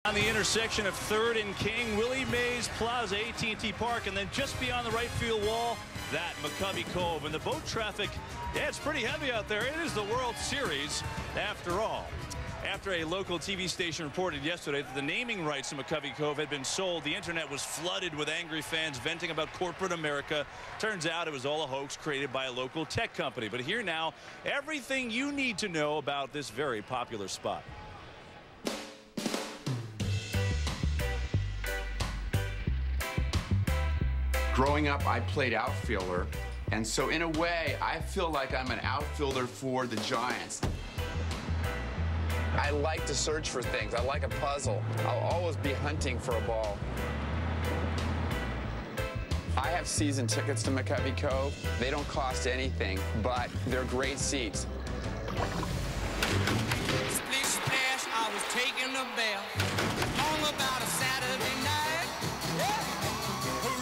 On the intersection of 3rd and King, Willie Mays Plaza, AT&T Park, and then just beyond the right field wall, that McCovey Cove. And the boat traffic, yeah, it's pretty heavy out there. It is the World Series after all. After a local TV station reported yesterday that the naming rights to McCovey Cove had been sold, the internet was flooded with angry fans venting about corporate America. Turns out it was all a hoax created by a local tech company. But here now, everything you need to know about this very popular spot. Growing up, I played outfielder, and so in a way, I feel like I'm an outfielder for the Giants. I like to search for things. I like a puzzle. I'll always be hunting for a ball. I have season tickets to McCovey Cove. They don't cost anything, but they're great seats. Splish splash, I was taking a bath. Long about a Saturday night.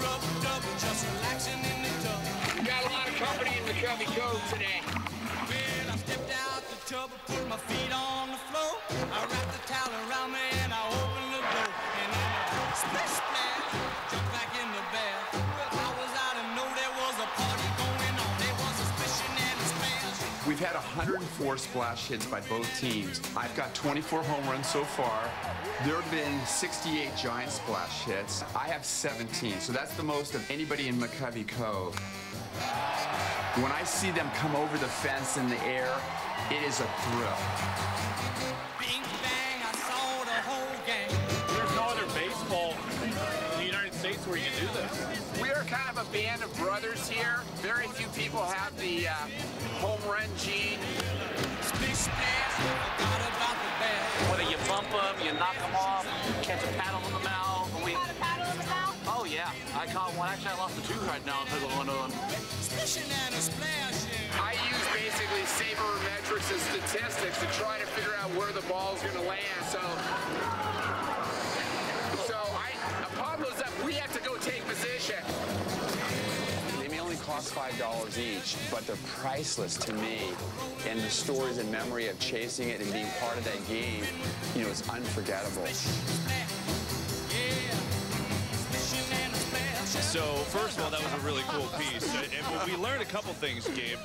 Rub-a-dub, just relaxing in the tub. Got a lot of company in McCovey Cove today. Well, I stepped out the tub, put my feet on the floor. I wrapped the towel around me and I opened the door. And then I splish splash, jumped back in the bath. Well, I was out and know there was a party going on. There was a splishing and a splash. We've had 104 splash hits by both teams. I've got 24 home runs so far. There have been 68 Giant splash hits. I have 17, so that's the most of anybody in McCovey Cove. When I see them come over the fence in the air, it is a thrill. Bing bang, I saw the whole gang. There's no other baseball in the United States where you can do this. We are kind of a band of brothers here. Very few people have the home run gene. Splish splash, forgot about the bat. Whether you bump them, you knock them off, catch a paddle in the mouth. Caught a paddle in the mouth? Oh yeah, I caught one. Actually, I lost a tooth right now because of one of them. Splishing and a splashing. I use basically sabermetrics and statistics to try to figure out where the ball's going to land. So upon those up, we have to go take position. They may only cost $5 each, but they're priceless to me. And the stories and memory of chasing it and being part of that game, you know, it's unforgettable. So, first of all, that was a really cool piece. And we learned a couple things, Gabe.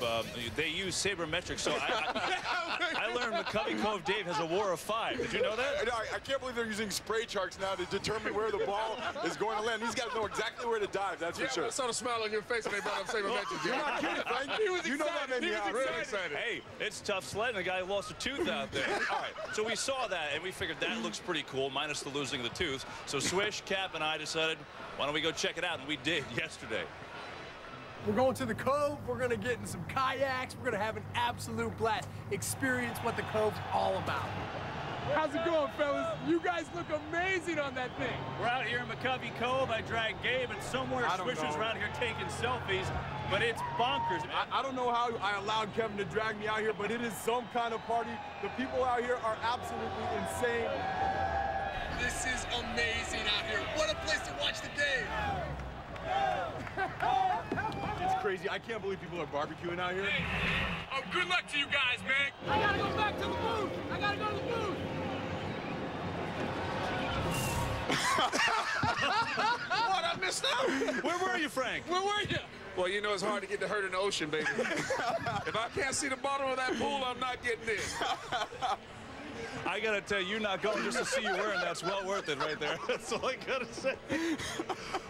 They use sabermetrics. So I learned McCovey Cove Dave has a WAR of 5. Did you know that? I can't believe they're using spray charts now to determine where the ball is going to land. These guys know exactly where to dive, that's for sure. I saw the smile on your face when they brought up sabermetrics. You're not kidding, Frank. You know that made me really excited. Hey, it's tough sledding. The guy lost a tooth out there. All right, so we saw that, and we figured that looks pretty cool, minus the losing of the tooth. So Swish, Cap, and I decided, why don't we go check it out? And we did yesterday. We're going to the Cove. We're going to get in some kayaks. We're going to have an absolute blast. Experience what the Cove's all about. How's it going, fellas? You guys look amazing on that thing. We're out here in McCovey Cove. I dragged Gabe, and somewhere Swishers around here taking selfies, but it's bonkers. I don't know how I allowed Kevin to drag me out here, but it is some kind of party. The people out here are absolutely insane. This is amazing out here. What a place to watch the game. It's crazy. I can't believe people are barbecuing out here. Oh, good luck to you guys, man. I gotta go back to the booth. I gotta go to the booth. What? I missed out. Where were you, Frank? Where were you? Well, you know it's hard to get the hurt in the ocean, baby. If I can't see the bottom of that pool, I'm not getting in. I gotta tell you, not going just to see you wearing that's well worth it right there. That's all I gotta say.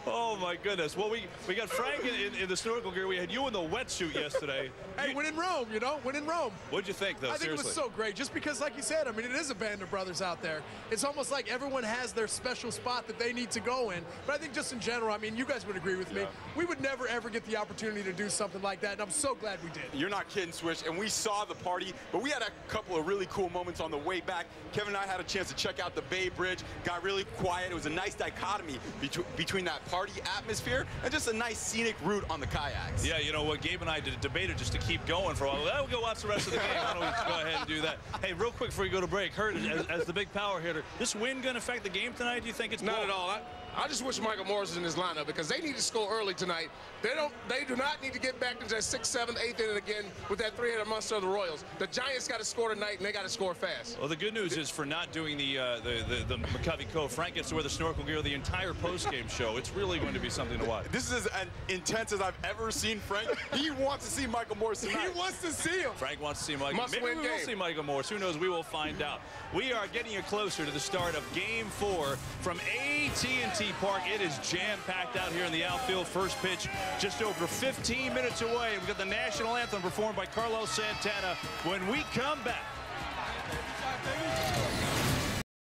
Oh my goodness. Well, we got Frank in the snorkel gear. We had you in the wetsuit yesterday. Hey, when in Rome, you know, when in Rome. What'd you think, though? I think Seriously? it was so great, just because, like you said, I mean, it is a band of brothers out there. It's almost like everyone has their special spot that they need to go in. But I think just in general, I mean, you guys would agree with me. We would never, ever get the opportunity to do something like that, and I'm so glad we did. You're not kidding, Swish, and we saw the party, but we had a couple of really cool moments on the way back. Kevin and I had a chance to check out the Bay Bridge, got really quiet. It was a nice dichotomy between that party atmosphere and just a nice scenic route on the kayaks. Yeah, you know what, Gabe and I debated just to keep going for a while. We'll go watch the rest of the game. Why don't we go ahead and do that? Hey, real quick before we go to break, Hurt, as the big power hitter, this win going to affect the game tonight? Do you think it's Not at all. I just wish Michael Morris was in his lineup because they need to score early tonight. They do not need to get back into that 6th, 7th, 8th inning again with that 3-hitter monster of the Royals. The Giants got to score tonight, and they got to score fast. Well, the good news is for not doing the McCovey Cove, Frank gets to wear the snorkel gear the entire post-game show. It's really going to be something to watch. This is as intense as I've ever seen Frank. He wants to see Michael Morris tonight. He wants to see him. Frank wants to see Michael. Maybe we will see Michael Morris. Who knows? We will find out. We are getting you closer to the start of Game 4 from AT&T Park. It is jam-packed out here in the outfield. First pitch just over 15 minutes away. We've got the national anthem performed by Carlos Santana when we come back.